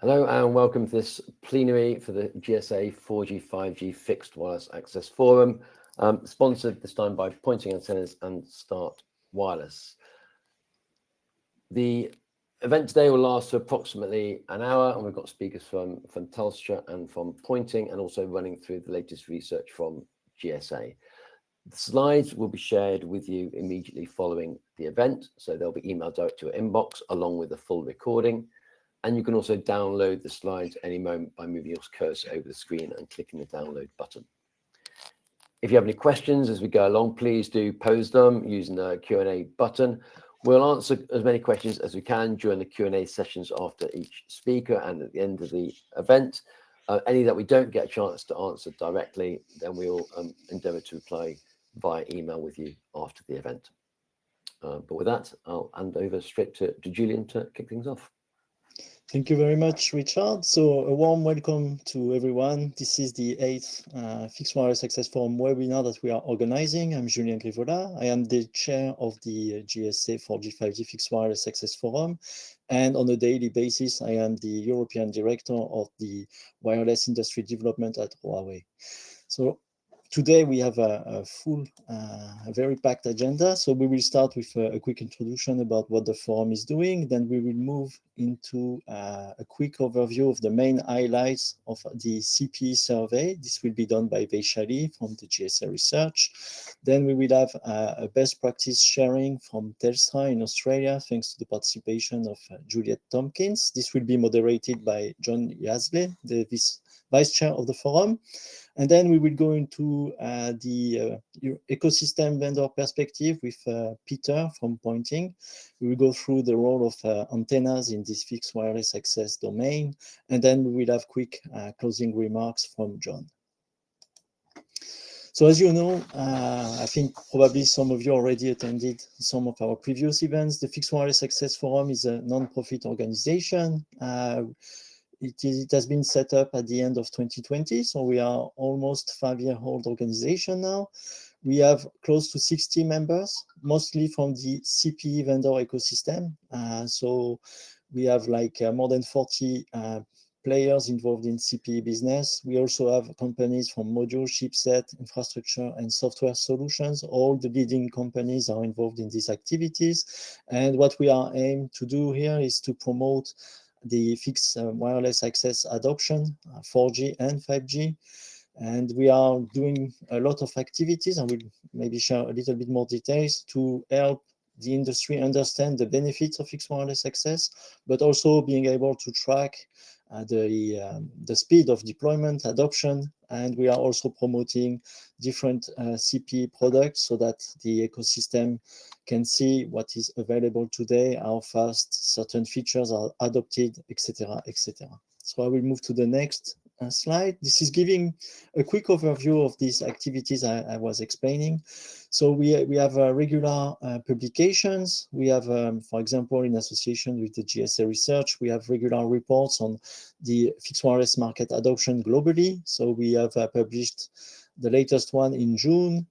Hello and welcome to this plenary for the GSA 4G 5G Fixed Wireless Access Forum, sponsored this time by Pointing Antennas and Start Wireless. The event today will last for approximately an hour, and we've got speakers from Telstra and from Pointing, and also running through the latest research from GSA. The slides will be shared with you immediately following the event, so they'll be emailed direct to your inbox along with the full recording. And you can also download the slides any moment by moving your cursor over the screen and clicking the download button. If you have any questions as we go along, please do pose them using the Q&A button. We'll answer as many questions as we can during the Q&A sessions after each speaker and at the end of the event. Any that we don't get a chance to answer directly, then we'll endeavour to reply via email with you after the event. But with that, I'll hand over straight to Julian to kick things off. Thank you very much, Richard. So a warm welcome to everyone. This is the 8th Fixed Wireless Access Forum webinar that we are organizing. I'm Julien Grivola. I am the chair of the GSA 4G 5G Fixed Wireless Access Forum. And on a daily basis, I am the European Director of the Wireless Industry Development at Huawei. So today we have a full, very packed agenda. So we will start with a quick introduction about what the forum is doing. Then we will move into a quick overview of the main highlights of the CPE survey. This will be done by Vaishali from the GSA Research. Then we will have a best practice sharing from Telstra in Australia, thanks to the participation of Juliette Tompkins. This will be moderated by John Yasley, the Vice Chair of the forum. And then we will go into the ecosystem vendor perspective with Peter from Pointing. We will go through the role of antennas in this fixed wireless access domain. And then we will have quick closing remarks from John. So as you know, I think probably some of you already attended some of our previous events. The Fixed Wireless Access Forum is a non-profit organization. It has been set up at the end of 2020, so we are almost 5-year-old organization now. We have close to 60 members, mostly from the CPE vendor ecosystem. So we have like more than 40 players involved in CPE business. We also have companies from module, chipset, infrastructure, and software solutions. All the leading companies are involved in these activities. And what we are aimed to do here is to promote the fixed wireless access adoption, 4G and 5G. And we are doing a lot of activities, and we'll maybe share a little bit more details to help the industry understand the benefits of fixed wireless access, but also being able to track the speed of deployment, adoption, and we are also promoting different CPE products so that the ecosystem can see what is available today, how fast certain features are adopted, etc., etc. So I will move to the next slide. This is giving a quick overview of these activities I was explaining. So we have regular publications. We have, for example, in association with the GSA Research, we have regular reports on the fixed wireless market adoption globally. So we have published the latest one in June.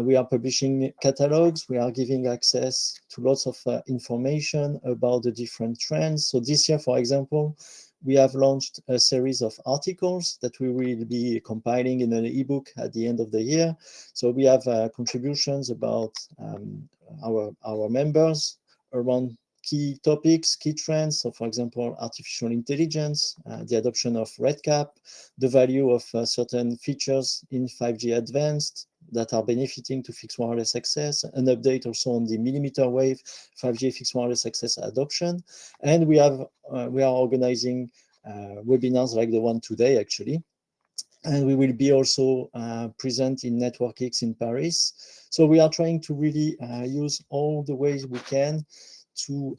We are publishing catalogs. We are giving access to lots of information about the different trends. So this year, for example, we have launched a series of articles that we will be compiling in an ebook at the end of the year. So we have contributions about our members around key topics, key trends. So for example, artificial intelligence, the adoption of RedCap, the value of certain features in 5G Advanced that are benefiting to fixed wireless access, an update also on the mmWave 5G fixed wireless access adoption. And we are organizing webinars like the one today, actually. And we will be also present in Network X in Paris. So we are trying to really use all the ways we can to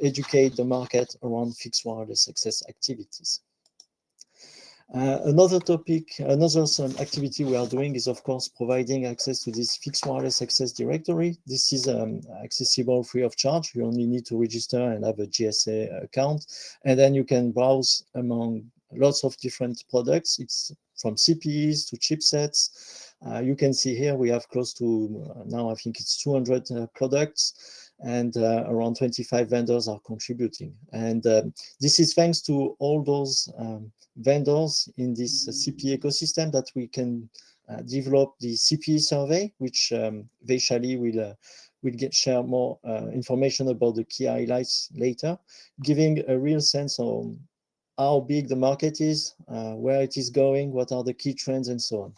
educate the market around fixed wireless access activities. Another activity we are doing is, of course, providing access to this fixed wireless access directory. This is accessible free of charge. You only need to register and have a GSA account, and then you can browse among lots of different products. It's from CPEs to chipsets. You can see here we have close to, now I think it's 200 products. and around 25 vendors are contributing. And this is thanks to all those vendors in this CPE ecosystem that we can develop the CPE survey, which Vaishali will share more information about the key highlights later, giving a real sense of how big the market is, where it is going, what are the key trends, and so on.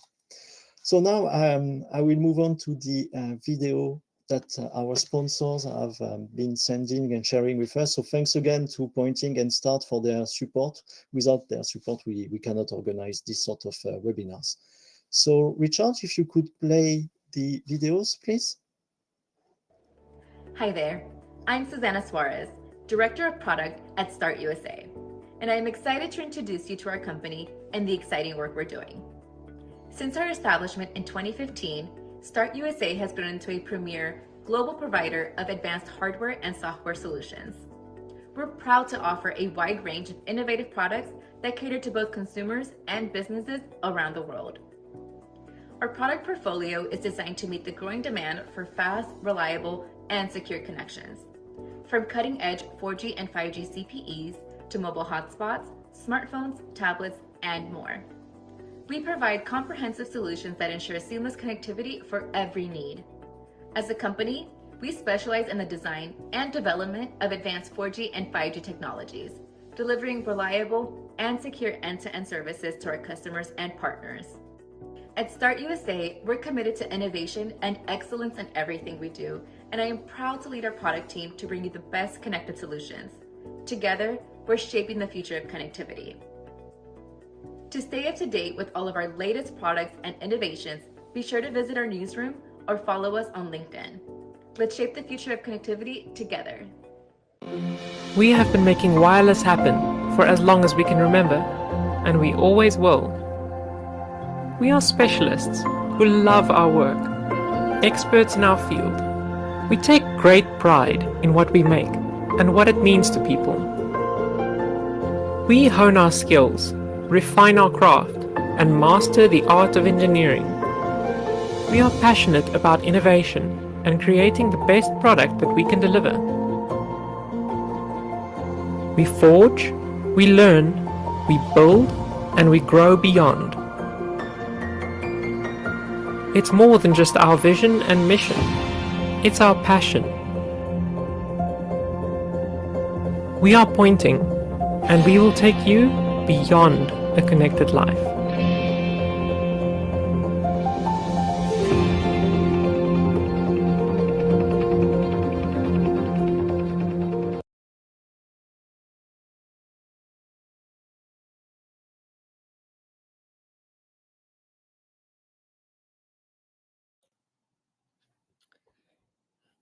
So now I will move on to the video that our sponsors have been sending and sharing with us. So thanks again to Pointing and Start for their support. Without their support, we cannot organize this sort of webinars. So Richard, if you could play the videos, please. Hi there, I'm Susanna Suarez, Director of Product at Start USA, and I'm excited to introduce you to our company and the exciting work we're doing. Since our establishment in 2015, Start USA has grown into a premier global provider of advanced hardware and software solutions. We're proud to offer a wide range of innovative products that cater to both consumers and businesses around the world. Our product portfolio is designed to meet the growing demand for fast, reliable, and secure connections. From cutting-edge 4G and 5G CPEs to mobile hotspots, smartphones, tablets, and more. We provide comprehensive solutions that ensure seamless connectivity for every need. As a company, we specialize in the design and development of advanced 4G and 5G technologies, delivering reliable and secure end-to-end services to our customers and partners. At Start USA, we're committed to innovation and excellence in everything we do, and I am proud to lead our product team to bring you the best connected solutions. Together, we're shaping the future of connectivity. To stay up to date with all of our latest products and innovations, be sure to visit our newsroom or follow us on LinkedIn. Let's shape the future of connectivity together. We have been making wireless happen for as long as we can remember, and we always will. We are specialists who love our work, experts in our field. We take great pride in what we make and what it means to people. We hone our skills, refine our craft, and master the art of engineering. We are passionate about innovation and creating the best product that we can deliver. We forge, we learn, we build, and we grow beyond. It's more than just our vision and mission. It's our passion. We are Pointing, and we will take you beyond a connected life.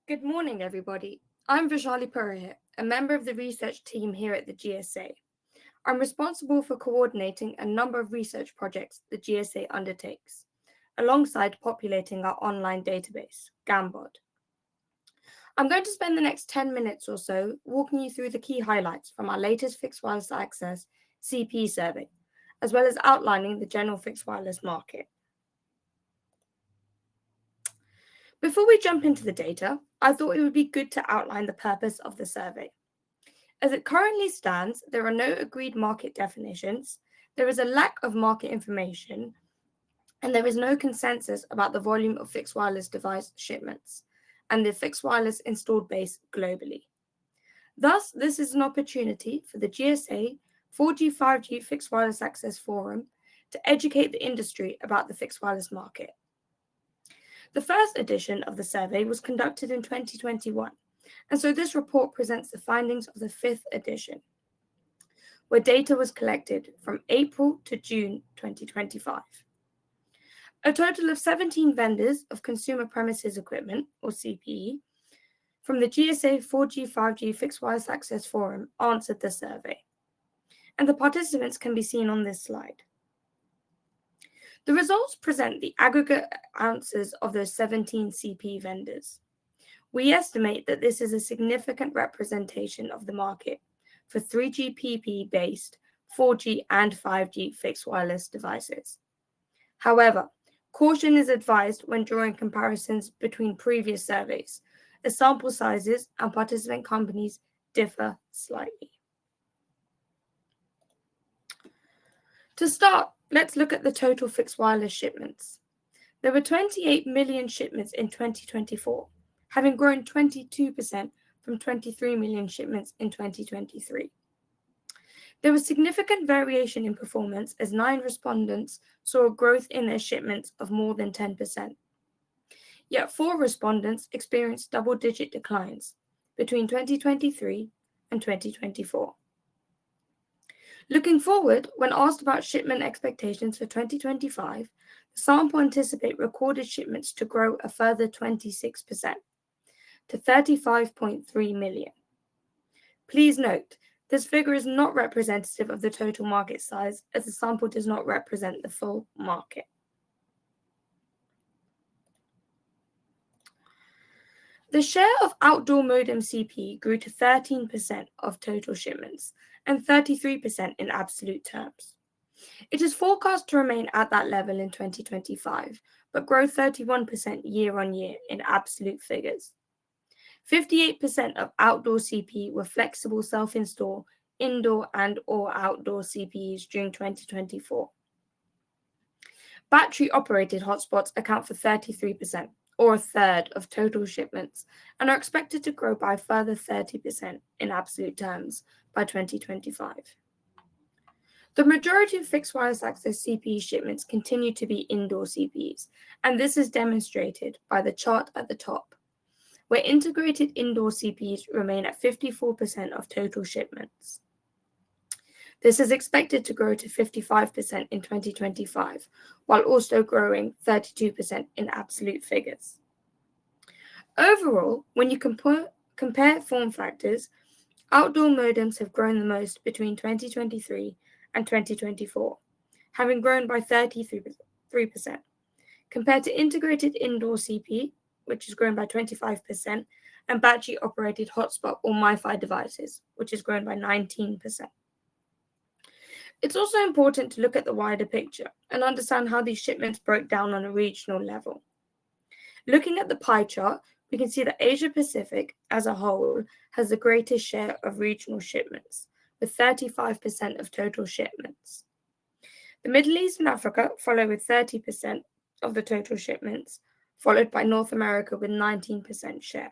Good morning, everybody. I'm Vaishali Purohit, a member of the research team here at the GSA. I'm responsible for coordinating a number of research projects the GSA undertakes, alongside populating our online database, Gambod. I'm going to spend the next 10 minutes or so walking you through the key highlights from our latest fixed wireless access CPE survey, as well as outlining the general fixed wireless market. Before we jump into the data, I thought it would be good to outline the purpose of the survey. As it currently stands, there are no agreed market definitions, there is a lack of market information, and there is no consensus about the volume of fixed wireless device shipments and the fixed wireless installed base globally. Thus, this is an opportunity for the GSA 4G 5G Fixed Wireless Access Forum to educate the industry about the fixed wireless market. The first edition of the survey was conducted in 2021, and so this report presents the findings of the 5th edition, where data was collected from April to June 2025. A total of 17 vendors of consumer premises equipment, or CPE, from the GSA 4G 5G Fixed Wireless Access Forum answered the survey, and the participants can be seen on this slide. The results present the aggregate answers of those 17 CPE vendors. We estimate that this is a significant representation of the market for 3GPP-based 4G and 5G fixed wireless devices. However, caution is advised when drawing comparisons between previous surveys, the sample sizes and participant companies differ slightly. To start, let's look at the total fixed wireless shipments. There were 28 million shipments in 2024, having grown 22% from 23 million shipments in 2023. There was significant variation in performance as 9 respondents saw a growth in their shipments of more than 10%. Yet 4 respondents experienced double-digit declines between 2023 and 2024. Looking forward, when asked about shipment expectations for 2025, the sample anticipate recorded shipments to grow a further 26% to 35.3 million. Please note, this figure is not representative of the total market size, as the sample does not represent the full market. The share of outdoor modem CPE grew to 13% of total shipments and 33% in absolute terms. It is forecast to remain at that level in 2025, but grow 31% year on year in absolute figures. 58% of outdoor CPE were flexible self-install indoor and/or outdoor CPEs during 2024. Battery-operated hotspots account for 33%, or a third of total shipments, and are expected to grow by a further 30% in absolute terms by 2025. The majority of fixed wireless access CPE shipments continue to be indoor CPEs, and this is demonstrated by the chart at the top, where integrated indoor CPEs remain at 54% of total shipments. This is expected to grow to 55% in 2025, while also growing 32% in absolute figures. Overall, when you compare form factors, outdoor modems have grown the most between 2023 and 2024, having grown by 33%, compared to integrated indoor CPE, which has grown by 25%, and battery-operated hotspot or MiFi devices, which has grown by 19%. It's also important to look at the wider picture and understand how these shipments broke down on a regional level. Looking at the pie chart, we can see that Asia-Pacific as a whole has the greatest share of regional shipments, with 35% of total shipments. The Middle East and Africa follow with 30% of the total shipments, followed by North America with 19% share.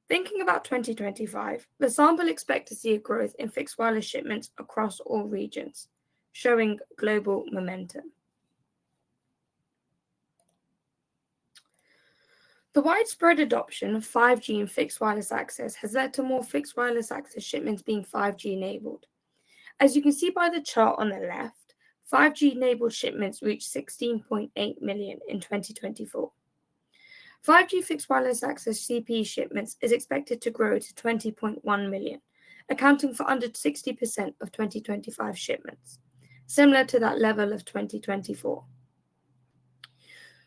Thinking about 2025, the sample expects to see a growth in fixed wireless shipments across all regions, showing global momentum. The widespread adoption of 5G and fixed wireless access has led to more fixed wireless access shipments being 5G enabled. As you can see by the chart on the left, 5G enabled shipments reached 16.8 million in 2024. 5G fixed wireless access CPE shipments is expected to grow to 20.1 million, accounting for under 60% of 2025 shipments, similar to that level of 2024.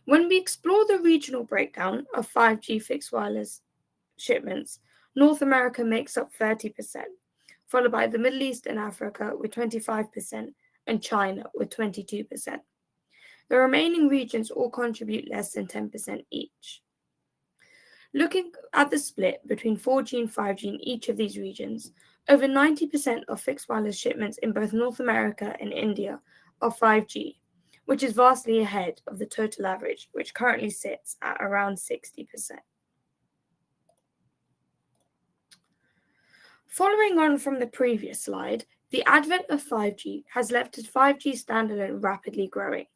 When we explore the regional breakdown of 5G fixed wireless shipments, North America makes up 30%, followed by the Middle East and Africa with 25% and China with 22%. The remaining regions all contribute less than 10% each. Looking at the split between 4G and 5G in each of these regions, over 90% of fixed wireless shipments in both North America and India are 5G, which is vastly ahead of the total average, which currently sits at around 60%. Following on from the previous slide, the advent of 5G has led to 5G standalone rapidly growing.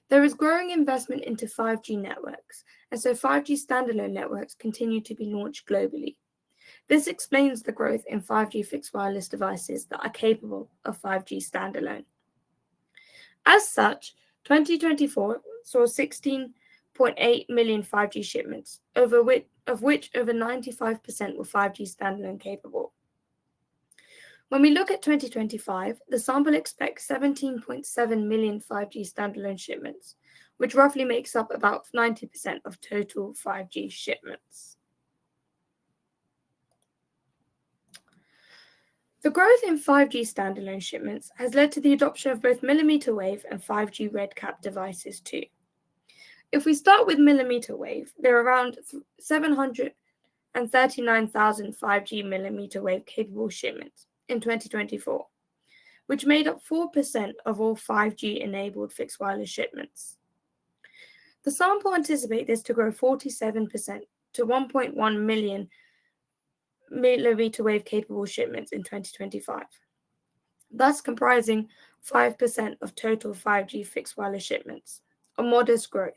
There is growing investment into 5G networks, and so 5G standalone networks continue to be launched globally. This explains the growth in 5G fixed wireless devices that are capable of 5G standalone. As such, 2024 saw 16.8 million 5G shipments, of which over 95% were 5G standalone capable. When we look at 2025, the sample expects 17.7 million 5G standalone shipments, which roughly makes up about 90% of total 5G shipments. The growth in 5G standalone shipments has led to the adoption of both mmWave and 5G RedCap devices too. If we start with millimeter wave, there are around 739,000 5G millimeter wave capable shipments in 2024, which made up 4% of all 5G enabled fixed wireless shipments. The sample anticipates this to grow 47% to 1.1 million millimeter wave capable shipments in 2025, thus comprising 5% of total 5G fixed wireless shipments, a modest growth.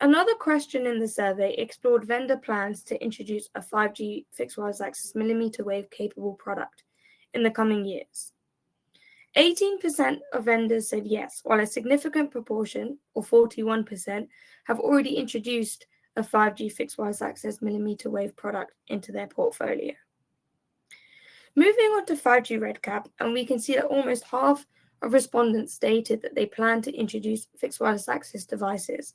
Another question in the survey explored vendor plans to introduce a 5G fixed wireless access millimeter wave capable product in the coming years. 18% of vendors said yes, while a significant proportion, or 41%, have already introduced a 5G fixed wireless access millimeter wave product into their portfolio. Moving on to 5G RedCap, and we can see that almost half of respondents stated that they plan to introduce fixed wireless access devices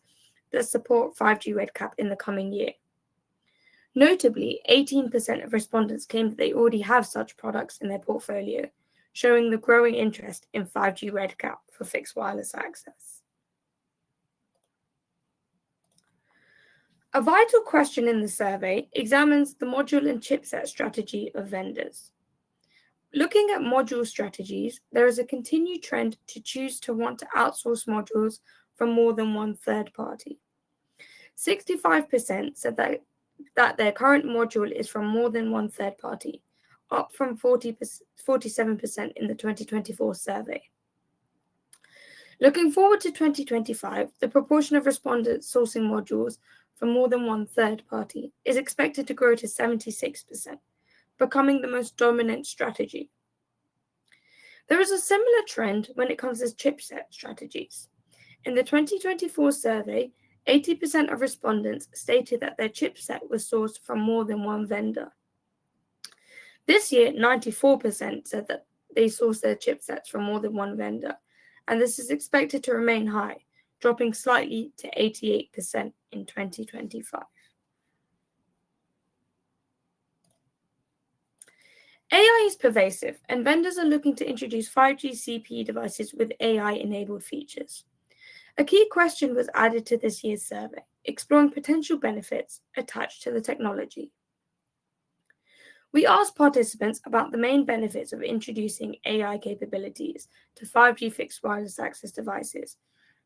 that support 5G RedCap in the coming year. Notably, 18% of respondents claimed that they already have such products in their portfolio, showing the growing interest in 5G RedCap for fixed wireless access. A vital question in the survey examines the module and chipset strategy of vendors. Looking at module strategies, there is a continued trend to choose to want to outsource modules from more than one third party. 65% said that their current module is from more than one third party, up from 47% in the 2024 survey. Looking forward to 2025, the proportion of respondents sourcing modules from more than one third party is expected to grow to 76%, becoming the most dominant strategy. There is a similar trend when it comes to chipset strategies. In the 2024 survey, 80% of respondents stated that their chipset was sourced from more than one vendor. This year, 94% said that they source their chipsets from more than one vendor, and this is expected to remain high, dropping slightly to 88% in 2025. AI is pervasive, and vendors are looking to introduce 5G CPE devices with AI-enabled features. A key question was added to this year's survey, exploring potential benefits attached to the technology. We asked participants about the main benefits of introducing AI capabilities to 5G fixed wireless access devices,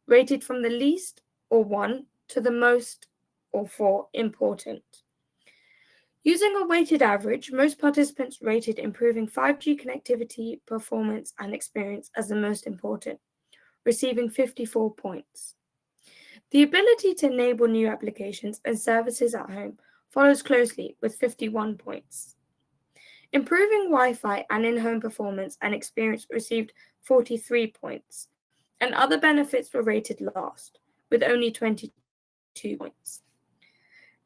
rated from the least, or 1, to the most, or 4, important. Using a weighted average, most participants rated improving 5G connectivity, performance, and experience as the most important, receiving 54 points. The ability to enable new applications and services at home follows closely with 51 points. Improving Wi-Fi and in-home performance and experience received 43 points, and other benefits were rated last, with only 22 points.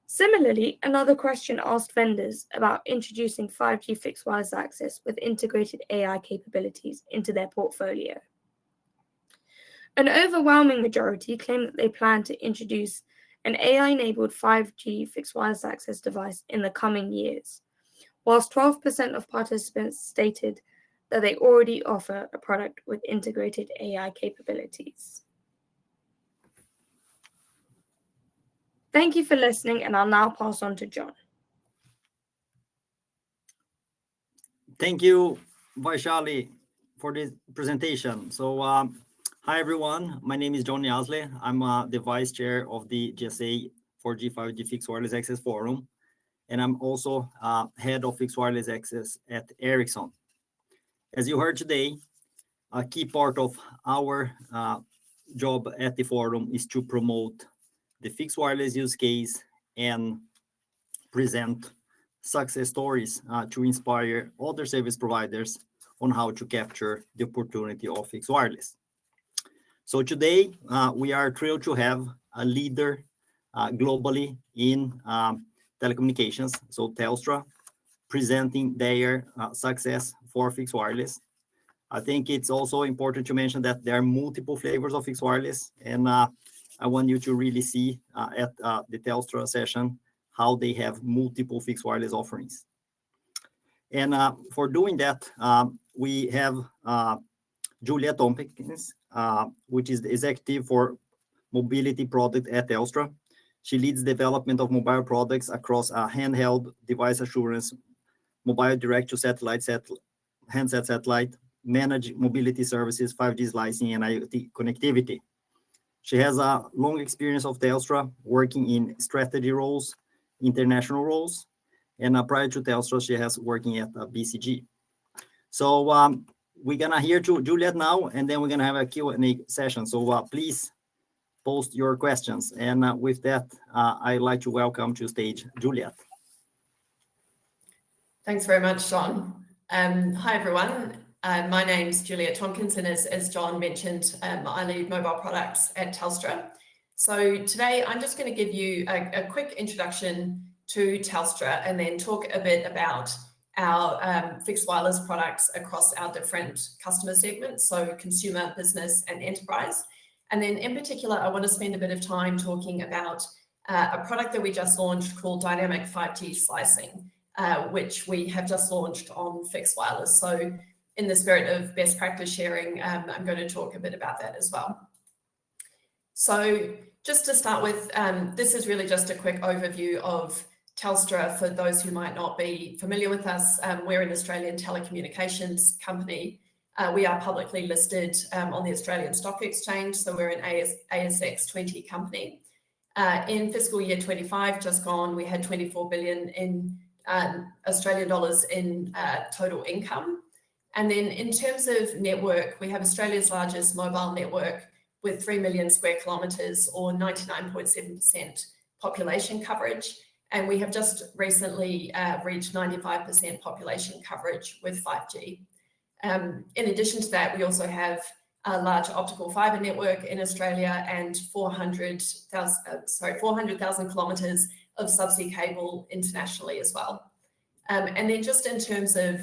Similarly, another question asked vendors about introducing 5G fixed wireless access with integrated AI capabilities into their portfolio. An overwhelming majority claimed that they plan to introduce an AI-enabled 5G fixed wireless access device in the coming years, whilst 12% of participants stated that they already offer a product with integrated AI capabilities. Thank you for listening, and I'll now pass on to John. Thank you, Vaishali, for this presentation. So, hi everyone, my name is John Yazley. I'm the Vice Chair of the GSA 4G 5G Fixed Wireless Access Forum, and I'm also Head of Fixed Wireless Access at Ericsson. As you heard today, a key part of our job at the forum is to promote the fixed wireless use case and present success stories to inspire other service providers on how to capture the opportunity of fixed wireless. So today, we are thrilled to have a leader globally in telecommunications, so Telstra, presenting their success for fixed wireless. I think it's also important to mention that there are multiple flavors of fixed wireless, and I want you to really see at the Telstra session how they have multiple fixed wireless offerings. And for doing that, we have Julia Tompkins, which is the executive for mobility product at Telstra. She leads development of mobile products across handheld device assurance, mobile direct-to-satellite, handset satellite, managed mobility services, 5G slicing, and IoT connectivity. She has a long experience of Telstra, working in strategy roles, international roles, and prior to Telstra, she has working at BCG. So we're gonna hear to Juliet now, and then we're gonna have a Q&A session. So please post your questions. And with that, I'd like to welcome to stage Juliet. Thanks very much, John. Hi, everyone. My name's Juliet Tompkins, and as John mentioned, I lead mobile products at Telstra. So today I'm just going to give you a quick introduction to Telstra and then talk a bit about our fixed wireless products across our different customer segments, so consumer, business, and enterprise. And then in particular, I want to spend a bit of time talking about a product that we just launched called Dynamic 5G Slicing, which we have just launched on fixed wireless. So in the spirit of best practice sharing, I'm going to talk a bit about that as well. So just to start with, this is really just a quick overview of Telstra for those who might not be familiar with us. We're an Australian telecommunications company. We are publicly listed on the Australian Stock Exchange, so we're an ASX 20 company. In fiscal year 25, just gone, we had 24 billion in Australian dollars in total income. And then in terms of network, we have Australia's largest mobile network with 3 million square kilometres or 99.7% population coverage. And we have just recently reached 95% population coverage with 5G. In addition to that, we also have a large optical fibre network in Australia and 400,000 kilometres of subsea cable internationally as well. And then just in terms of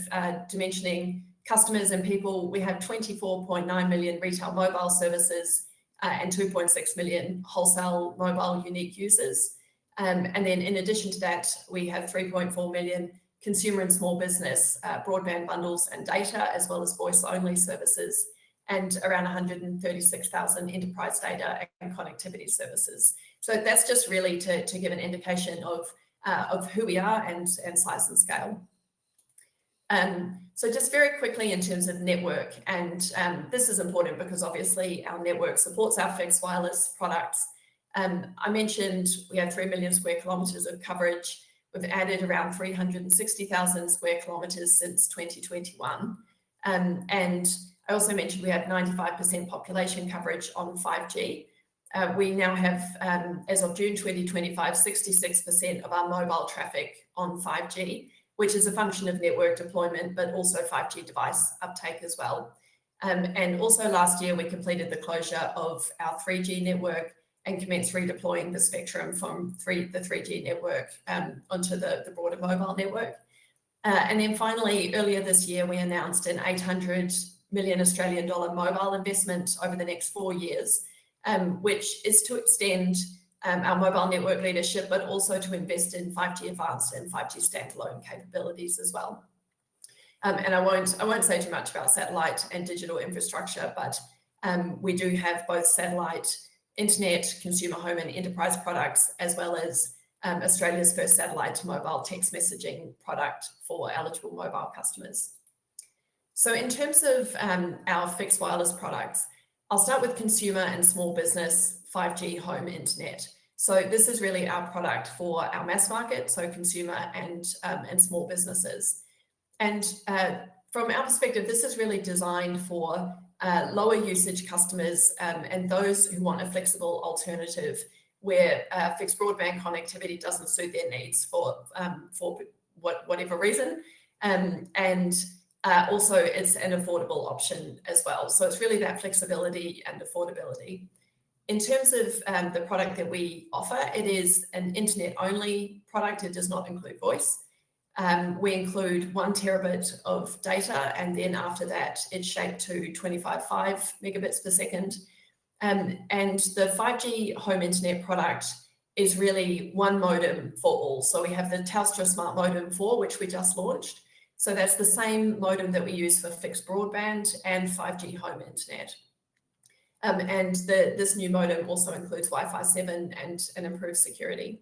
dimensioning customers and people, we have 24.9 million retail mobile services and 2.6 million wholesale mobile unique users. And then in addition to that, we have 3.4 million consumer and small business broadband bundles and data, as well as voice-only services, and around 136,000 enterprise data and connectivity services. So that's just really to give an indication of who we are and size and scale. So just very quickly in terms of network, and this is important because obviously our network supports our fixed wireless products. I mentioned we have 3 million square kilometres of coverage. We've added around 360,000 square kilometres since 2021. And I also mentioned we have 95% population coverage on 5G. We now have, as of June 2025, 66% of our mobile traffic on 5G, which is a function of network deployment, but also 5G device uptake as well. And also last year, we completed the closure of our 3G network and commenced redeploying the spectrum from the 3G network onto the broader mobile network. And then finally, earlier this year, we announced an 800 million Australian dollar mobile investment over the next 4 years, which is to extend our mobile network leadership, but also to invest in 5G advanced and 5G standalone capabilities as well. And I won't say too much about satellite and digital infrastructure, but we do have both satellite, internet, consumer, home and enterprise products, as well as Australia's first satellite to mobile text messaging product for eligible mobile customers. So in terms of our fixed wireless products, I'll start with consumer and small business 5G home internet. So this is really our product for our mass market, so consumer and small businesses. And from our perspective, this is really designed for lower usage customers and those who want a flexible alternative where fixed broadband connectivity doesn't suit their needs for whatever reason. And also it's an affordable option as well. So it's really that flexibility and affordability. In terms of the product that we offer, it is an internet-only product. It does not include voice. We include 1 terabit of data, and then after that, it's shaped to 25.5 megabits per second. And the 5G home internet product is really one modem for all. So we have the Telstra Smart Modem 4, which we just launched. So that's the same modem that we use for fixed broadband and 5G home internet. And this new modem also includes Wi-Fi 7 and improved security.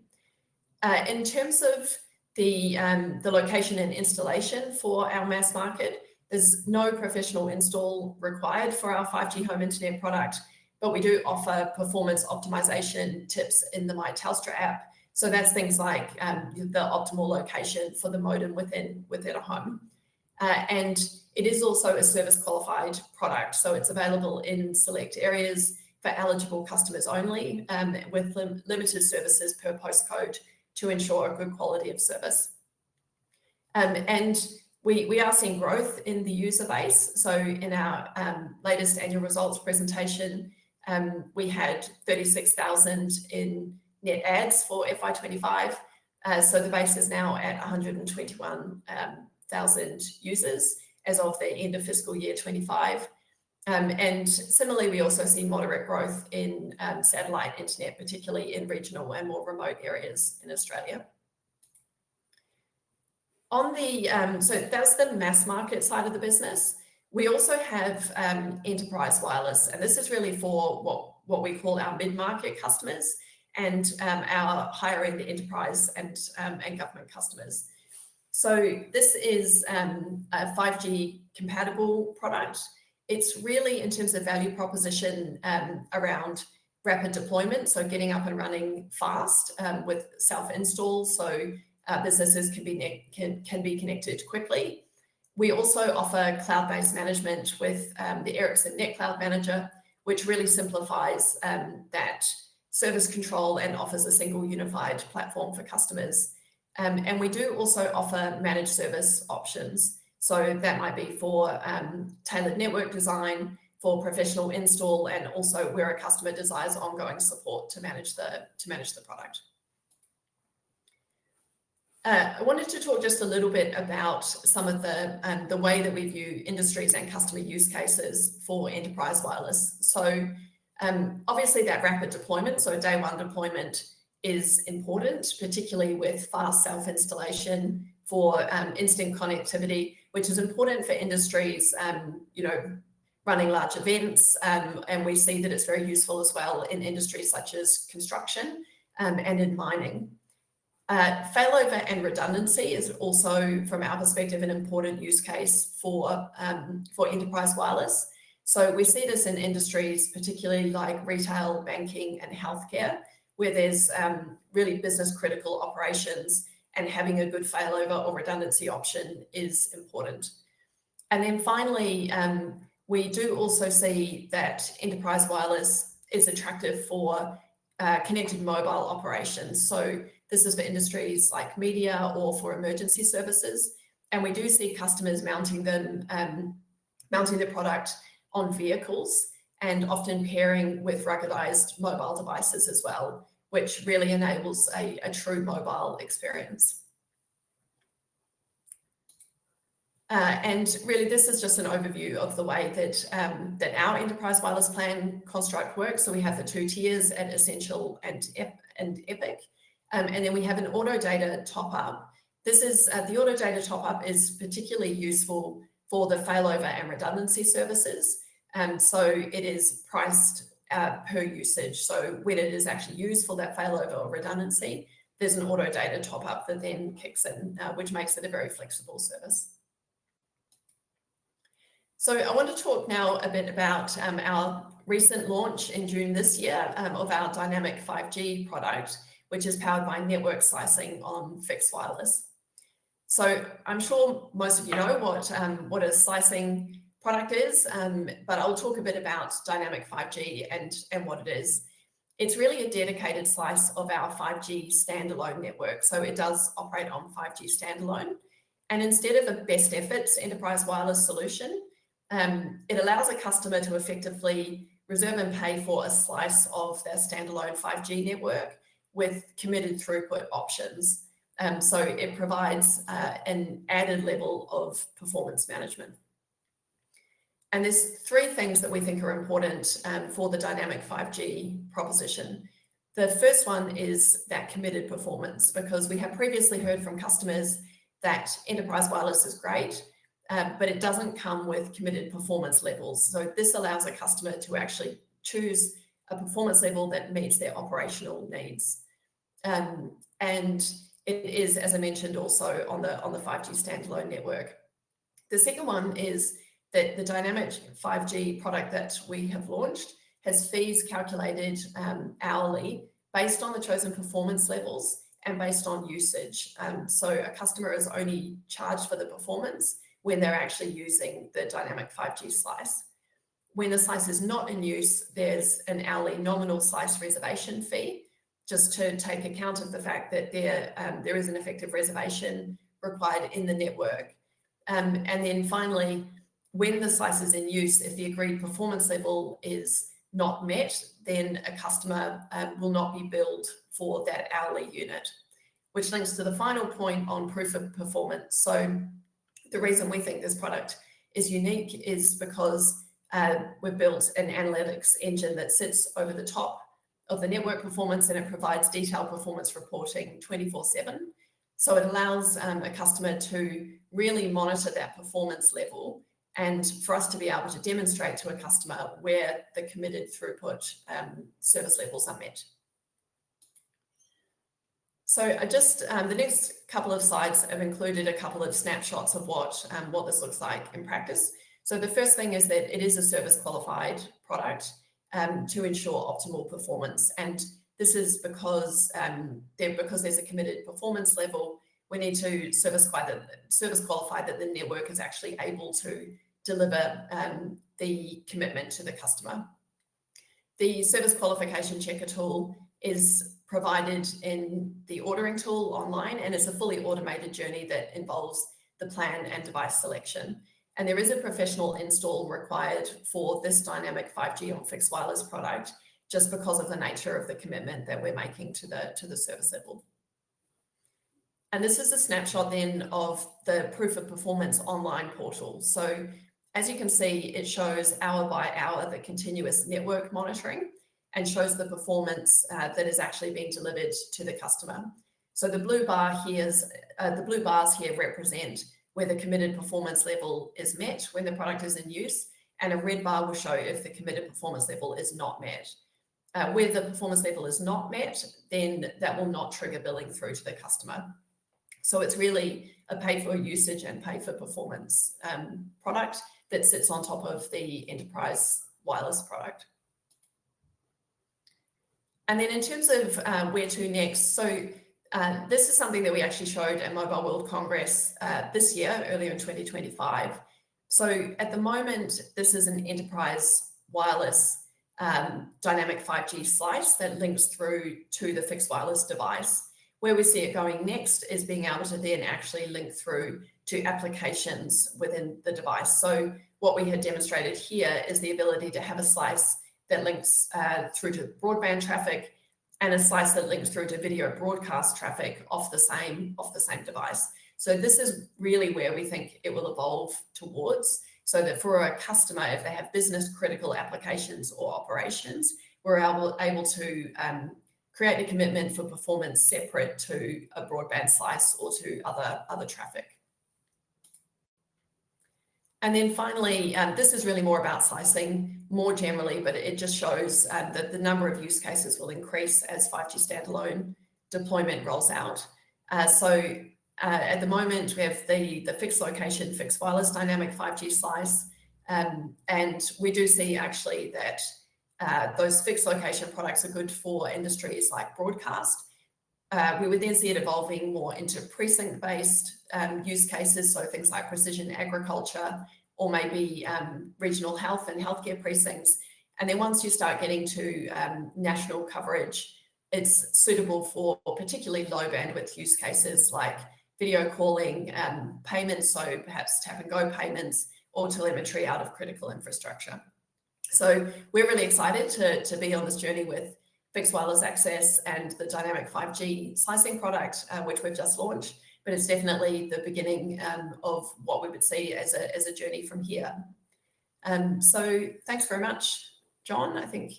In terms of the location and installation for our mass market, there's no professional install required for our 5G home internet product, but we do offer performance optimization tips in the My Telstra app. So that's things like the optimal location for the modem within a home. And it is also a service qualified product. So it's available in select areas for eligible customers only, with limited services per postcode to ensure a good quality of service. And we are seeing growth in the user base. So in our latest annual results presentation, we had 36,000 in net adds for FY25. So the base is now at 121,000 users as of the end of fiscal year 25. And similarly, we also see moderate growth in satellite internet, particularly in regional and more remote areas in Australia. On the, so that's the mass market side of the business. We also have enterprise wireless, and this is really for what we call our mid-market customers and our higher end enterprise and government customers. So this is a 5G compatible product. It's really in terms of value proposition around rapid deployment, so getting up and running fast with self-install, so businesses can be connected quickly. We also offer cloud-based management with the Ericsson Net Cloud Manager, which really simplifies that service control and offers a single unified platform for customers. And we do also offer managed service options. So that might be for tailored network design, for professional install, and also where a customer desires ongoing support to manage the product. I wanted to talk just a little bit about some of the way that we view industries and customer use cases for enterprise wireless. So obviously that rapid deployment, so day one deployment, is important, particularly with fast self-installation for instant connectivity, which is important for industries, running large events, and we see that it's very useful as well in industries such as construction and in mining. Failover and redundancy is also, from our perspective, an important use case for enterprise wireless. So we see this in industries, particularly like retail, banking, and healthcare, where there's really business critical operations, and having a good failover or redundancy option is important. And then finally, we do also see that enterprise wireless is attractive for connected mobile operations. So this is for industries like media or for emergency services. And we do see customers mounting the product on vehicles and often pairing with ruggedized mobile devices as well, which really enables a true mobile experience. And really, this is just an overview of the way that our enterprise wireless plan construct works. So we have the two tiers at Essential and Epic. And then we have an auto data top up. This is the auto data top up is particularly useful for the failover and redundancy services. So it is priced per usage. So when it is actually used for that failover or redundancy, there's an auto data top up that then kicks in, which makes it a very flexible service. So I want to talk now a bit about our recent launch in June this year of our dynamic 5G product, which is powered by network slicing on fixed wireless. So I'm sure most of you know what a slicing product is, but I'll talk a bit about dynamic 5G and what it is. It's really a dedicated slice of our 5G standalone network. So it does operate on 5G standalone. And instead of a best efforts enterprise wireless solution, it allows a customer to effectively reserve and pay for a slice of their standalone 5G network with committed throughput options. So it provides an added level of performance management. And there's three things that we think are important for the dynamic 5G proposition. The first one is that committed performance, because we have previously heard from customers that enterprise wireless is great, but it doesn't come with committed performance levels. So this allows a customer to actually choose a performance level that meets their operational needs. And it is, as I mentioned, also on the 5G standalone network. The second one is that the dynamic 5G product that we have launched has fees calculated hourly based on the chosen performance levels and based on usage. So a customer is only charged for the performance when they're actually using the dynamic 5G slice. When the slice is not in use, there's an hourly nominal slice reservation fee, just to take account of the fact that there is an effective reservation required in the network. And then finally, when the slice is in use, if the agreed performance level is not met, then a customer will not be billed for that hourly unit, which links to the final point on proof of performance. So the reason we think this product is unique is because we've built an analytics engine that sits over the top of the network performance, and it provides detailed performance reporting 24/7. So it allows a customer to really monitor that performance level and for us to be able to demonstrate to a customer where the committed throughput service levels are met. So the next couple of slides have included a couple of snapshots of what this looks like in practice. So the first thing is that it is a service qualified product to ensure optimal performance. And this is because there's a committed performance level. We need to service qualify that the network is actually able to deliver the commitment to the customer. The service qualification checker tool is provided in the ordering tool online, and it's a fully automated journey that involves the plan and device selection. And there is a professional install required for this dynamic 5G on fixed wireless product, just because of the nature of the commitment that we're making to the service level. And this is a snapshot then of the proof of performance online portal. So as you can see, it shows hour by hour the continuous network monitoring and shows the performance that is actually being delivered to the customer. So the blue bars here represent where the committed performance level is met when the product is in use, and a red bar will show if the committed performance level is not met. Where the performance level is not met, then that will not trigger billing through to the customer. So it's really a pay for usage and pay for performance product that sits on top of the enterprise wireless product. And then in terms of where to next, so this is something that we actually showed at Mobile World Congress this year, earlier in 2025. So at the moment, this is an enterprise wireless dynamic 5G slice that links through to the fixed wireless device. Where we see it going next is being able to then actually link through to applications within the device. So what we had demonstrated here is the ability to have a slice that links through to broadband traffic and a slice that links through to video broadcast traffic off the same device. So this is really where we think it will evolve towards, so that for a customer, if they have business critical applications or operations, we're able to create a commitment for performance separate to a broadband slice or to other traffic. And then finally, this is really more about slicing more generally, but it just shows that the number of use cases will increase as 5G standalone deployment rolls out. So at the moment, we have the fixed location, fixed wireless dynamic 5G slice, and we do see actually that those fixed location products are good for industries like broadcast. We would then see it evolving more into precinct-based use cases, so things like precision agriculture or maybe regional health and healthcare precincts. And then once you start getting to national coverage, it's suitable for particularly low bandwidth use cases like video calling, payments, so perhaps tap and go payments or telemetry out of critical infrastructure. So we're really excited to be on this journey with fixed wireless access and the dynamic 5G slicing product, which we've just launched, but it's definitely the beginning of what we would see as a journey from here. So thanks very much, John. I think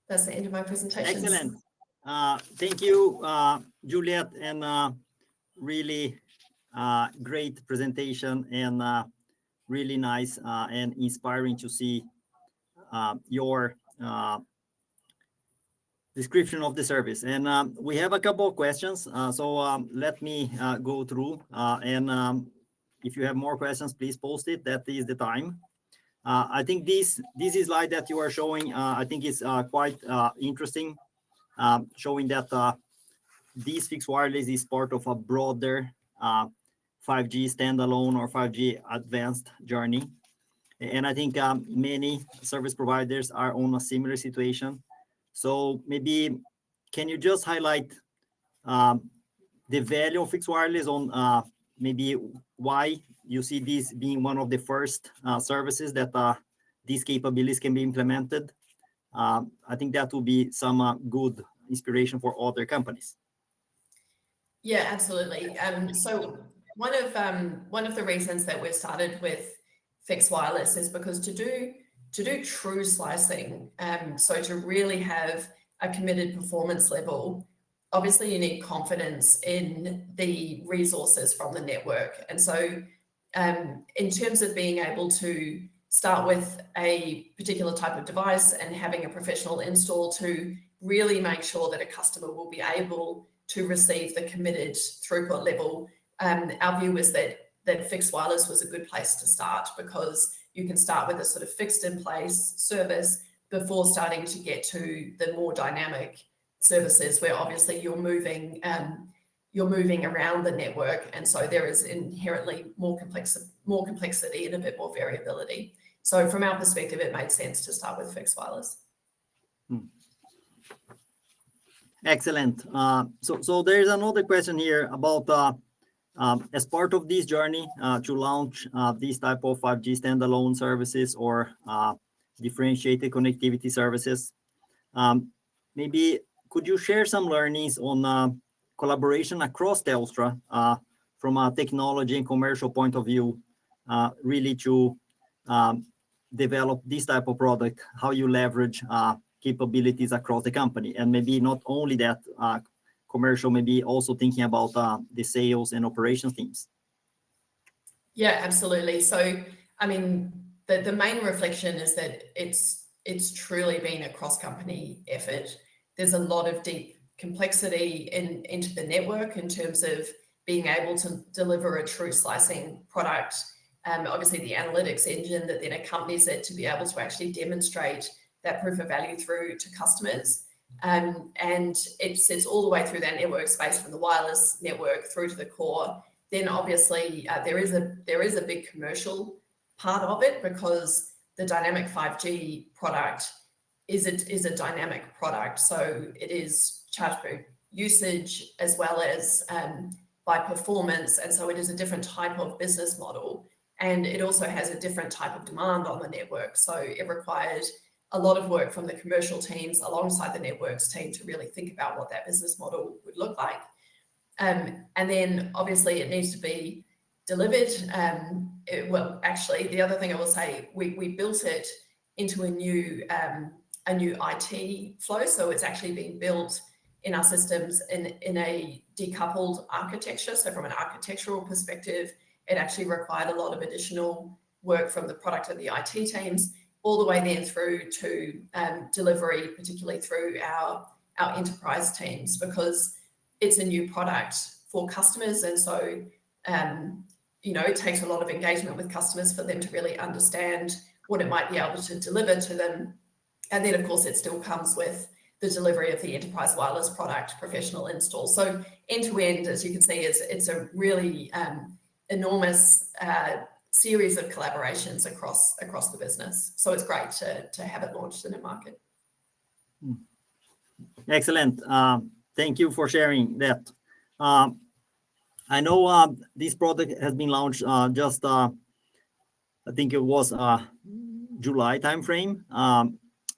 that's the end of my presentation. Excellent. Thank you, Juliet, and really great presentation and really nice and inspiring to see your description of the service. And we have a couple of questions, so let me go through. And if you have more questions, please post it. That is the time. I think this slide that you are showing, I think is quite interesting, showing that this fixed wireless is part of a broader 5G standalone or 5G advanced journey. And I think many service providers are on a similar situation. So maybe can you just highlight the value of fixed wireless on maybe why you see this being one of the first services that these capabilities can be implemented? I think that will be some good inspiration for other companies. Yeah, absolutely. So one of the reasons that we've started with fixed wireless is because to do true slicing, so to really have a committed performance level, obviously you need confidence in the resources from the network. And so in terms of being able to start with a particular type of device and having a professional install to really make sure that a customer will be able to receive the committed throughput level, our view is that fixed wireless was a good place to start, because you can start with a sort of fixed in place service before starting to get to the more dynamic services where obviously you're moving around the network, and so there is inherently more complexity and a bit more variability. So from our perspective, it made sense to start with fixed wireless. Excellent. So there's another question here about as part of this journey to launch these type of 5G standalone services or differentiated connectivity services. Maybe could you share some learnings on collaboration across Telstra from a technology and commercial point of view, really to develop this type of product, how you leverage capabilities across the company, and maybe not only that commercial, maybe also thinking about the sales and operations teams? Yeah, absolutely. So, I mean, the main reflection is that it's truly been a cross-company effort. There's a lot of deep complexity into the network in terms of being able to deliver a true slicing product. Obviously, the analytics engine that then accompanies it to be able to actually demonstrate that proof of value through to customers. And it sits all the way through that network space from the wireless network through to the core. Then obviously there is a big commercial part of it, because the dynamic 5G product is a dynamic product. So it is charged per usage as well as by performance. And so it is a different type of business model. And it also has a different type of demand on the network. So it required a lot of work from the commercial teams alongside the networks team to really think about what that business model would look like. And then obviously it needs to be delivered. Well, actually, the other thing I will say, we built it into a new IT flow. So it's actually being built in our systems in a decoupled architecture. So from an architectural perspective, it actually required a lot of additional work from the product and the IT teams, all the way then through to delivery, particularly through our enterprise teams, because it's a new product for customers. And so, it takes a lot of engagement with customers for them to really understand what it might be able to deliver to them. And then, of course, it still comes with the delivery of the enterprise wireless product, professional install. So end to end, as you can see, it's a really enormous series of collaborations across the business. So it's great to have it launched in a market. Excellent. Thank you for sharing that. I know this product has been launched just, I think it was July timeframe.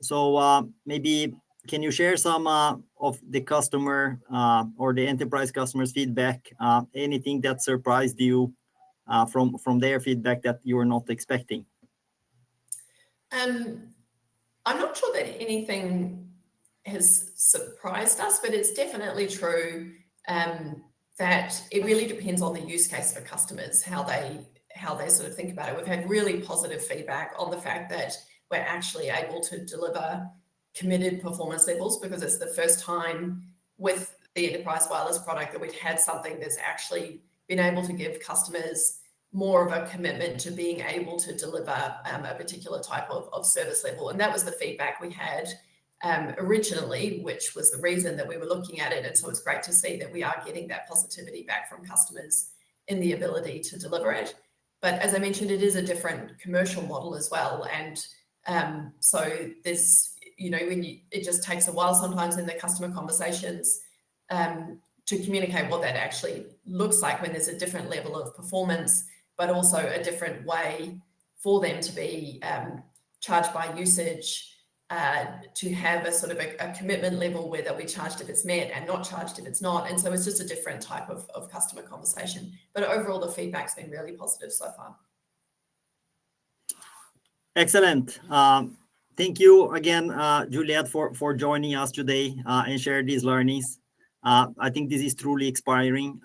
So maybe can you share some of the customer or the enterprise customers' feedback, anything that surprised you from their feedback that you were not expecting? I'm not sure that anything has surprised us, but it's definitely true that it really depends on the use case for customers, how they sort of think about it. We've had really positive feedback on the fact that we're actually able to deliver committed performance levels, because it's the first time with the enterprise wireless product that we've had something that's actually been able to give customers more of a commitment to being able to deliver a particular type of service level. And that was the feedback we had originally, which was the reason that we were looking at it. And so it's great to see that we are getting that positivity back from customers in the ability to deliver it. But as I mentioned, it is a different commercial model as well. And so there's, you know, it just takes a while sometimes in the customer conversations to communicate what that actually looks like when there's a different level of performance, but also a different way for them to be charged by usage, to have a sort of a commitment level where they'll be charged if it's met and not charged if it's not. And so it's just a different type of customer conversation. But overall, the feedback's been really positive so far. Excellent. Thank you again, Juliet, for joining us today and share these learnings. I think this is truly inspiring.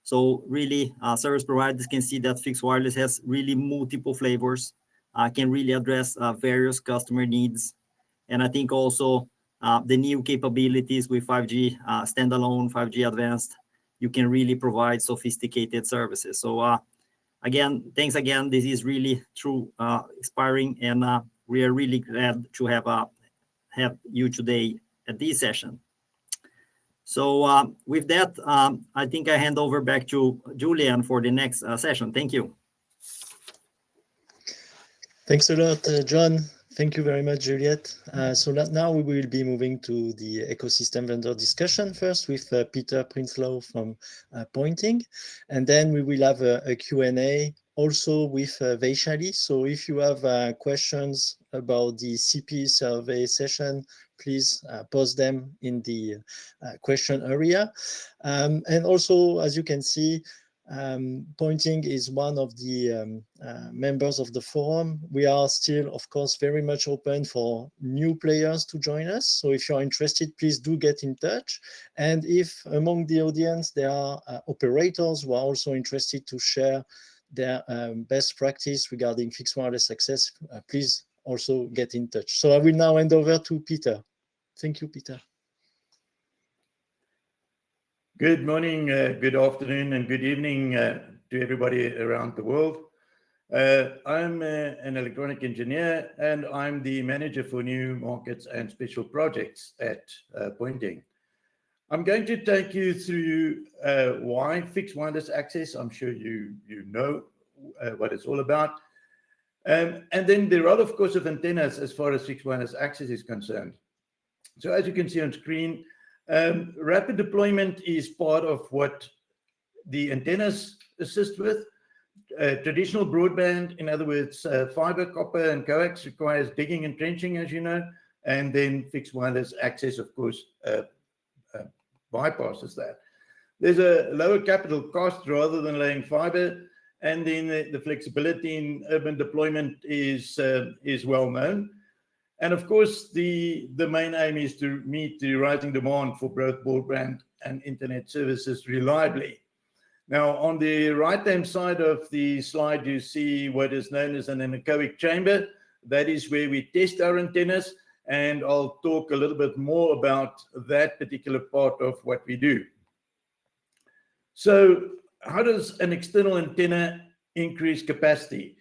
So really, service providers can see that fixed wireless has really multiple flavors, can really address various customer needs. And I think also the new capabilities with 5G standalone, 5G advanced, you can really provide sophisticated services. So again, thanks again. This is really true inspiring, and we are really glad to have you today at this session. So with that, I think I hand over back to Julian for the next session. Thank you. Thanks a lot, John. Thank you very much, Juliet. So now we will be moving to the ecosystem vendor discussion first with Peter Prinsloo from Pointing, and then we will have a Q&A also with Vaishali. So if you have questions about the CPE survey session, please post them in the question area. And also, as you can see, Pointing is one of the members of the forum. We are still, of course, very much open for new players to join us. So if you're interested, please do get in touch. And if among the audience there are operators who are also interested to share their best practice regarding fixed wireless access, please also get in touch. So I will now hand over to Peter. Thank you, Peter. Good morning, good afternoon, and good evening to everybody around the world. I'm an electronic engineer, and I'm the manager for new markets and special projects at Pointing. I'm going to take you through why fixed wireless access. I'm sure you know what it's all about. And then the role, of course, of antennas as far as fixed wireless access is concerned. So as you can see on screen, rapid deployment is part of what the antennas assist with. Traditional broadband, in other words, fiber, copper, and coax requires digging and trenching, as you know, and then fixed wireless access, of course, bypasses that. There's a lower capital cost rather than laying fiber, and then the flexibility in urban deployment is well known. And of course, the main aim is to meet the rising demand for both broadband and internet services reliably. Now, on the right-hand side of the slide, you see what is known as an anechoic chamber. That is where we test our antennas, and I'll talk a little bit more about that particular part of what we do. So how does an external antenna increase capacity?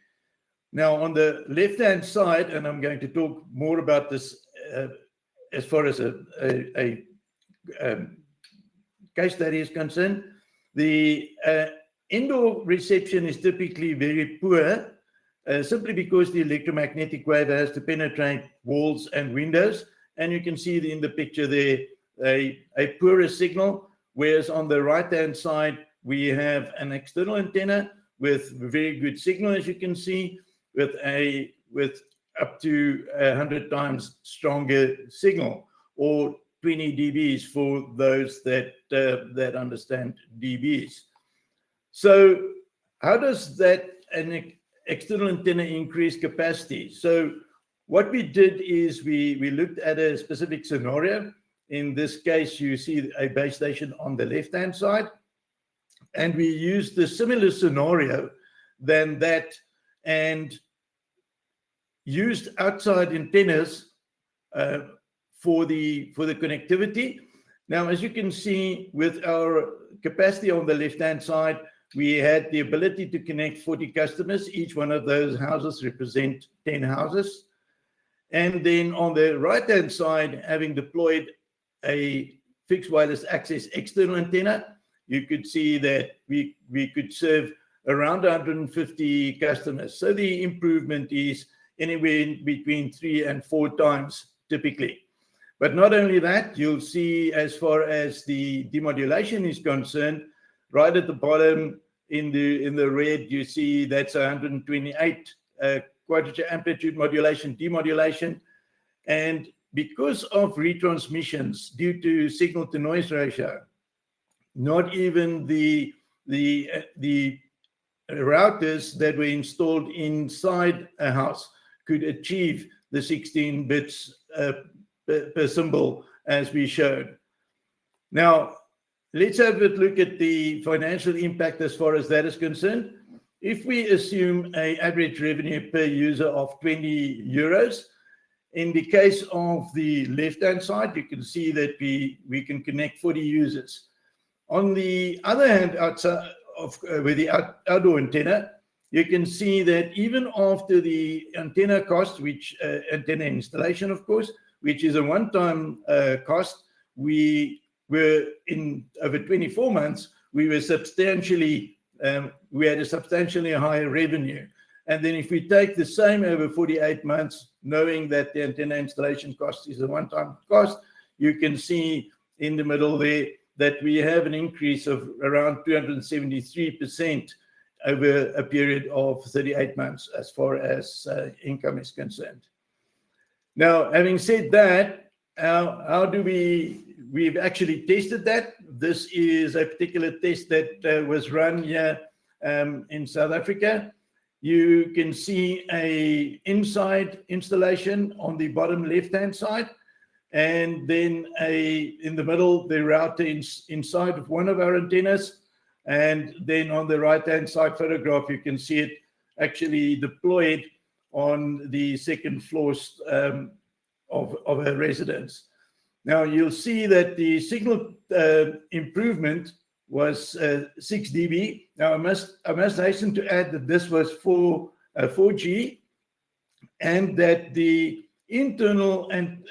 Now, on the left-hand side, and I'm going to talk more about this as far as a case study is concerned, the indoor reception is typically very poor, simply because the electromagnetic wave has to penetrate walls and windows. And you can see in the picture there a poorer signal, whereas on the right-hand side, we have an external antenna with very good signal, as you can see, with up to 100 times stronger signal, or 20 dBs for those that understand dBs. So how does that an external antenna increase capacity? So what we did is we looked at a specific scenario. In this case, you see a base station on the left-hand side, and we used a similar scenario than that, and used outside antennas for the connectivity. Now, as you can see, with our capacity on the left-hand side, we had the ability to connect 40 customers. Each one of those houses represent 10 houses. And then on the right-hand side, having deployed a fixed wireless access external antenna, you could see that we could serve around 150 customers. So the improvement is anywhere in between 3 and 4 times typically. But not only that, you'll see as far as the demodulation is concerned, right at the bottom in the red, you see that's 128 quadrature amplitude modulation, demodulation. And because of retransmissions due to signal to noise ratio, not even the routers that were installed inside a house could achieve the 16 bits per symbol as we showed. Now, let's have a look at the financial impact as far as that is concerned. If we assume an average revenue per user of 20 euros, in the case of the left-hand side, you can see that we can connect 40 users. On the other hand, outside of with the outdoor antenna, you can see that even after the antenna cost, which antenna installation, of course, which is a one-time cost, we were in over 24 months, we were substantially, we had a substantially higher revenue. And then if we take the same over 48 months, knowing that the antenna installation cost is a one-time cost, you can see in the middle there that we have an increase of around 273% over a period of 38 months as far as income is concerned. Now, having said that, how do we've actually tested that. This is a particular test that was run here in South Africa. You can see a inside installation on the bottom left-hand side, and then in the middle, the router inside of one of our antennas. And then on the right-hand side photograph, you can see it actually deployed on the second floor of a residence. Now you'll see that the signal improvement was 6 dB. Now I must hasten to add that this was for 4G, and that the internal and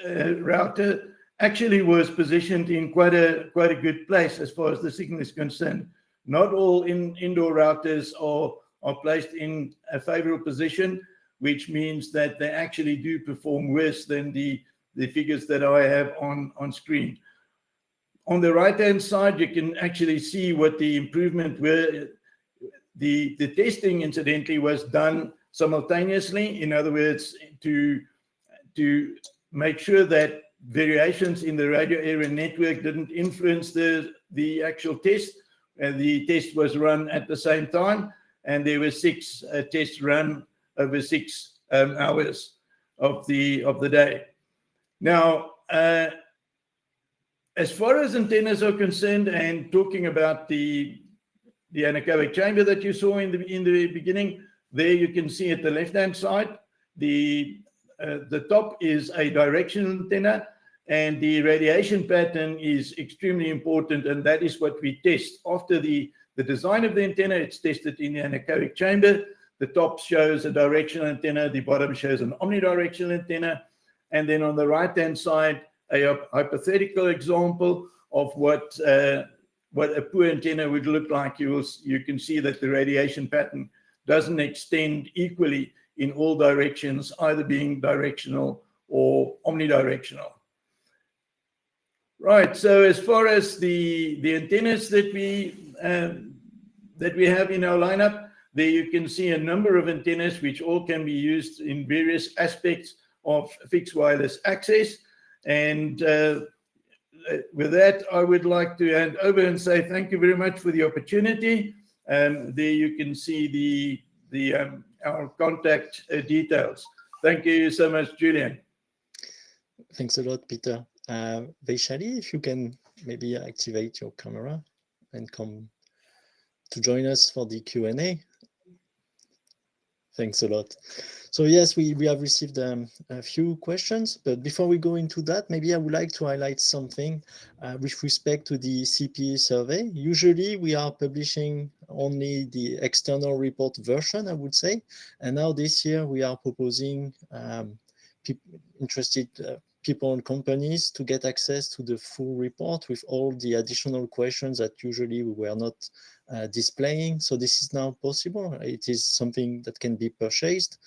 router actually was positioned in quite a good place as far as the signal is concerned. Not all indoor routers are placed in a favorable position, which means that they actually do perform worse than the figures that I have on screen. On the right-hand side, you can actually see what the improvement were. The testing, incidentally, was done simultaneously. In other words, to make sure that variations in the radio area network didn't influence the actual test. The test was run at the same time, and there were 6 tests run over 6 hours of the day. Now, as far as antennas are concerned, and talking about the anechoic chamber that you saw in the beginning, there you can see at the left-hand side, the top is a directional antenna, and the radiation pattern is extremely important, and that is what we test. After the design of the antenna, it's tested in the anechoic chamber. The top shows a directional antenna, the bottom shows an omnidirectional antenna, and then on the right-hand side, a hypothetical example of what a poor antenna would look like. You can see that the radiation pattern doesn't extend equally in all directions, either being directional or omnidirectional. Right, so as far as the antennas that we have in our lineup, there you can see a number of antennas which all can be used in various aspects of fixed wireless access. And with that, I would like to hand over and say thank you very much for the opportunity. There you can see our contact details. Thank you so much, Julian. Thanks a lot, Peter. Vaishali, if you can maybe activate your camera and come to join us for the Q&A. Thanks a lot. So yes, we have received a few questions, but before we go into that, maybe I would like to highlight something with respect to the CPE survey. Usually we are publishing only the external report version, I would say. And now this year we are proposing interested people and companies to get access to the full report with all the additional questions that usually we were not displaying. So this is now possible. It is something that can be purchased.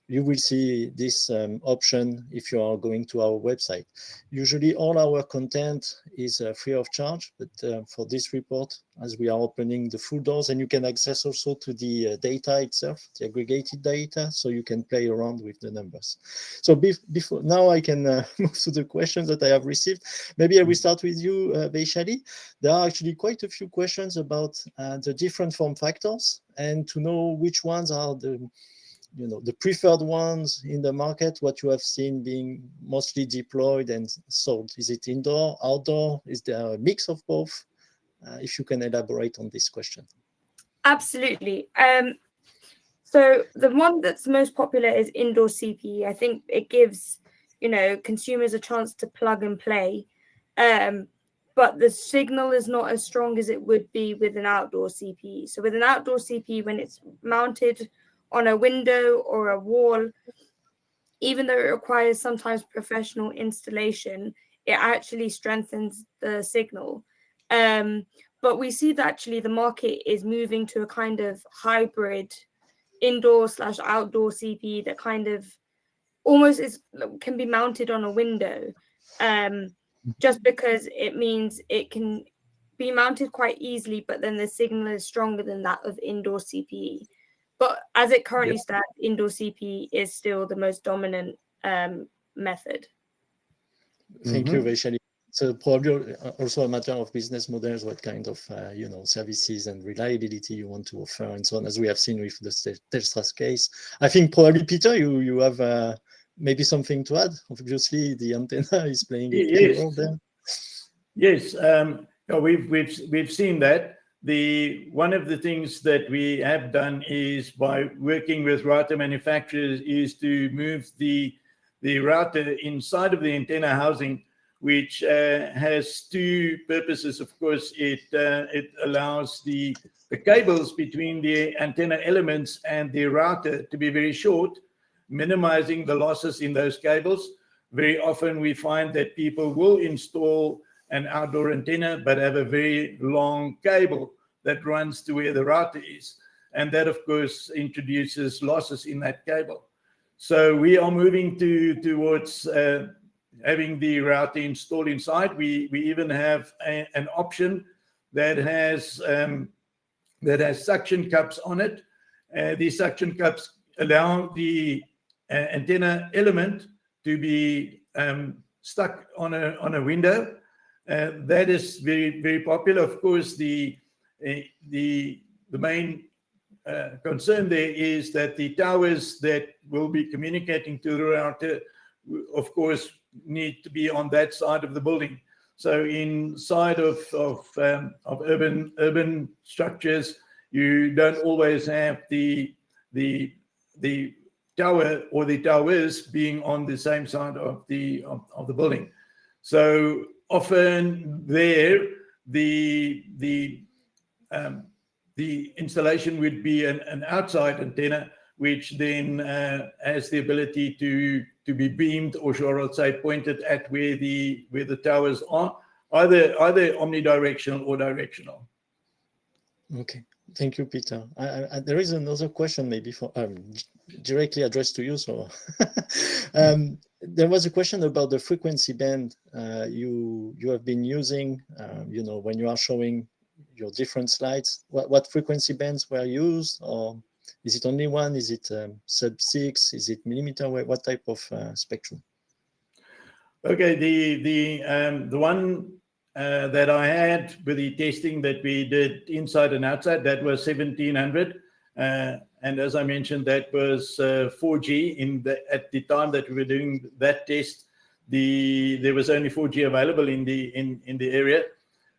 You will see this option if you are going to our website. Usually all our content is free of charge, but for this report, as we are opening the full doors, and you can access also to the data itself, the aggregated data, so you can play around with the numbers. So before now I can move to the questions that I have received. Maybe I will start with you, Vaishali. There are actually quite a few questions about the different form factors and to know which ones are the preferred ones in the market, what you have seen being mostly deployed and sold. Is it indoor, outdoor? Is there a mix of both? If you can elaborate on this question. Absolutely. So the one that's most popular is indoor CPE. I think it gives, consumers a chance to plug and play. But the signal is not as strong as it would be with an outdoor CPE. So with an outdoor CPE, when it's mounted on a window or a wall, even though it requires sometimes professional installation, it actually strengthens the signal. But we see that actually the market is moving to a kind of hybrid indoor/outdoor CPE that kind of almost can be mounted on a window, just because it means it can be mounted quite easily, but then the signal is stronger than that of indoor CPE. But as it currently stands, indoor CPE is still the most dominant method. Thank you, Vaishali. So probably also a matter of business models, what kind of services and reliability you want to offer, and so on, as we have seen with the Telstra's case. I think probably Peter, you have maybe something to add. Obviously, the antenna is playing a key role there. Yes, we've seen that. One of the things that we have done is, by working with router manufacturers, is to move the router inside of the antenna housing, which has two purposes. Of course, it allows the cables between the antenna elements and the router to be very short, minimizing the losses in those cables. Very often we find that people will install an outdoor antenna but have a very long cable that runs to where the router is, and that of course introduces losses in that cable. So we are moving towards having the router installed inside. We even have an option that has suction cups on it. These suction cups allow the antenna element to be stuck on a window. That is very, very popular. Of course, the main concern there is that the towers that will be communicating to the router, of course, need to be on that side of the building. So inside of urban structures, you don't always have the tower or the towers being on the same side of the building. So often there, the installation would be an outside antenna, which then has the ability to be beamed, or shall I say pointed at where the towers are, either omnidirectional or directional. Okay, thank you, Peter. There is another question maybe for directly addressed to you. So there was a question about the frequency band you have been using. When you are showing your different slides, what frequency bands were used, or is it only one? Is it sub-6? Is it millimeter wave? What type of spectrum? Okay, the one that I had with the testing that we did inside and outside, that was 1700, and as I mentioned, that was 4G. At the time that we were doing that test, there was only 4G available in the area.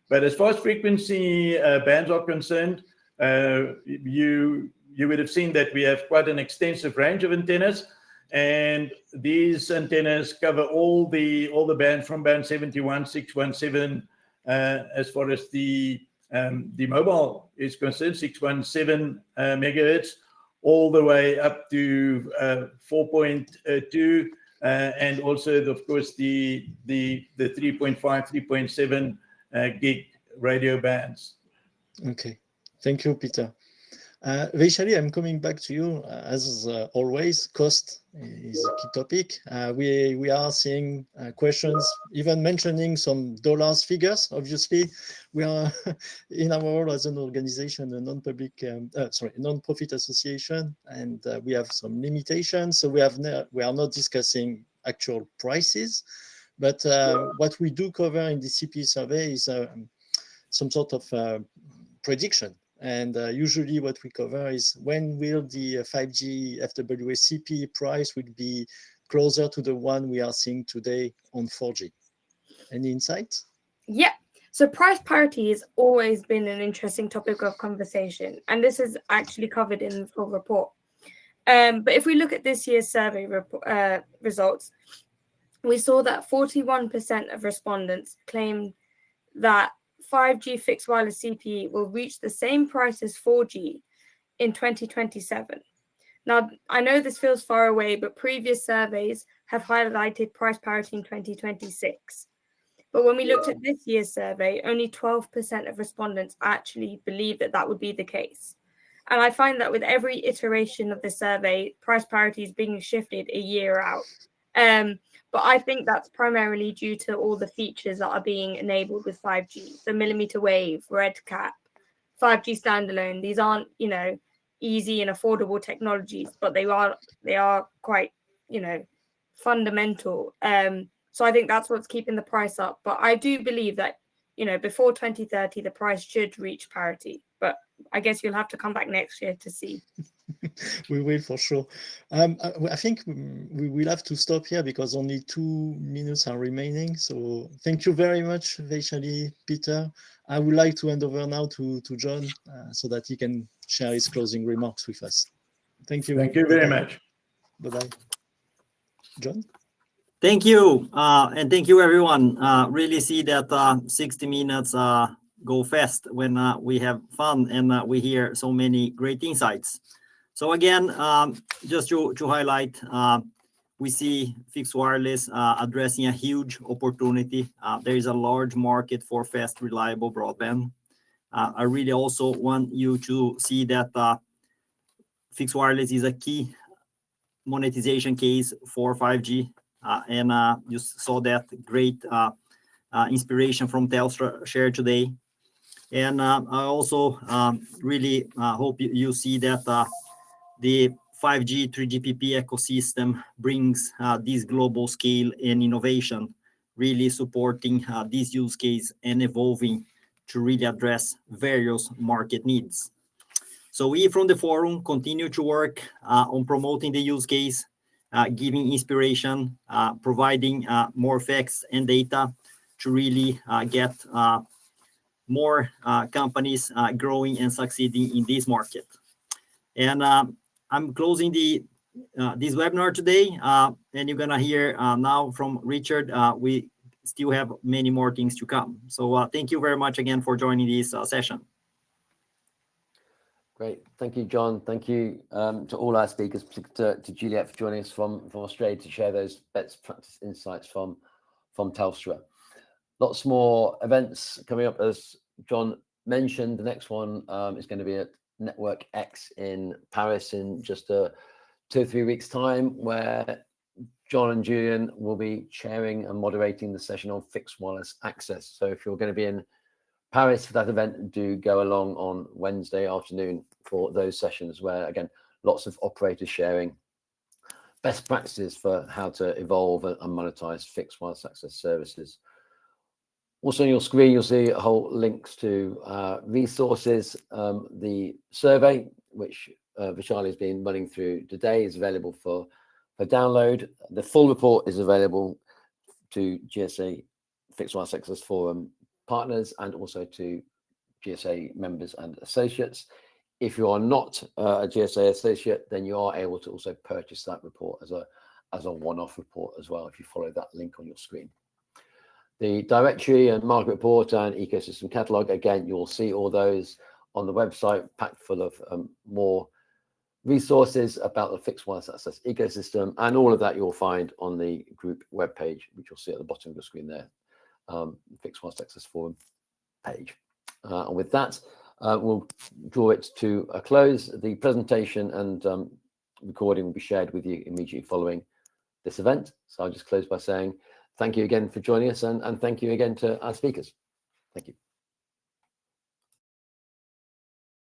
But as far as frequency bands are concerned, you would have seen that we have quite an extensive range of antennas. And these antennas cover all the bands from band 71, 617, as far as the mobile is concerned, 617 megahertz, all the way up to 4.2, and also, of course, the 3.5, 3.7 gig radio bands. Okay, thank you, Peter. Vaishali, I'm coming back to you. As always, cost is a key topic. We are seeing questions, even mentioning some dollars figures. Obviously, we are in our role as an organization, a non-profit association, and we have some limitations. So we are not discussing actual prices, but what we do cover in the CPE survey is some sort of prediction. And usually what we cover is when will the 5G FWA CPE price would be closer to the one we are seeing today on 4G. Any insights? Yeah. So price parity has always been an interesting topic of conversation, and this is actually covered in the full report. But if we look at this year's survey results, we saw that 41% of respondents claimed that 5G fixed wireless CPE will reach the same price as 4G in 2027. Now, I know this feels far away, but previous surveys have highlighted price parity in 2026. But when we looked at this year's survey, only 12% of respondents actually believe that that would be the case. And I find that with every iteration of the survey, price parity is being shifted a year out. But I think that's primarily due to all the features that are being enabled with 5G. So mmWave, RedCap, 5G standalone. These aren't, easy and affordable technologies, but they are quite, fundamental. So I think that's what's keeping the price up. But I do believe that, before 2030, the price should reach parity. But I guess you'll have to come back next year to see. We will, for sure. I think we will have to stop here because only 2 minutes are remaining. So thank you very much, Vaishali, Peter. I would like to hand over now to John so that he can share his closing remarks with us. Thank you. Thank you very much. Bye-bye. John? Thank you. And thank you, everyone. Really see that 60 minutes go fast when we have fun and we hear so many great insights. So again, just to highlight, we see fixed wireless addressing a huge opportunity. There is a large market for fast, reliable broadband. I really also want you to see that fixed wireless is a key monetization case for 5G. And you saw that great inspiration from Telstra shared today. And I also really hope you see that the 5G 3GPP ecosystem brings this global scale and innovation, really supporting this use case and evolving to really address various market needs. So we from the forum continue to work on promoting the use case, giving inspiration, providing more facts and data to really get more companies growing and succeeding in this market. And I'm closing this webinar today, and you're gonna hear now from Richard. We still have many more things to come. So thank you very much again for joining this session. Great, thank you, John. Thank you to all our speakers, to Juliet for joining us from Australia to share those best practice insights from Telstra. Lots more events coming up, as John mentioned. The next one is going to be at Network X in Paris in just 2 or 3 weeks' time, where John and Julian will be chairing and moderating the session on fixed wireless access. So if you're going to be in Paris for that event, do go along on Wednesday afternoon for those sessions, where again, lots of operators sharing best practices for how to evolve and monetize fixed wireless access services. Also on your screen, you'll see a whole links to resources. The survey, which Vaishali has been running through today, is available for download. The full report is available to GSA Fixed Wireless Access Forum partners and also to GSA members and associates. If you are not a GSA associate, then you are able to also purchase that report as as a one-off report as well, if you follow that link on your screen. The directory and market report and ecosystem catalog, again, you'll see all those on the website, packed full of more resources about the fixed wireless access ecosystem, and all of that you'll find on the group webpage, which you'll see at the bottom of the screen there, Fixed Wireless Access Forum page. And with that, we'll draw it to a close. The presentation and recording will be shared with you immediately following this event. So I'll just close by saying thank you again for joining us, and thank you again to our speakers. Thank you.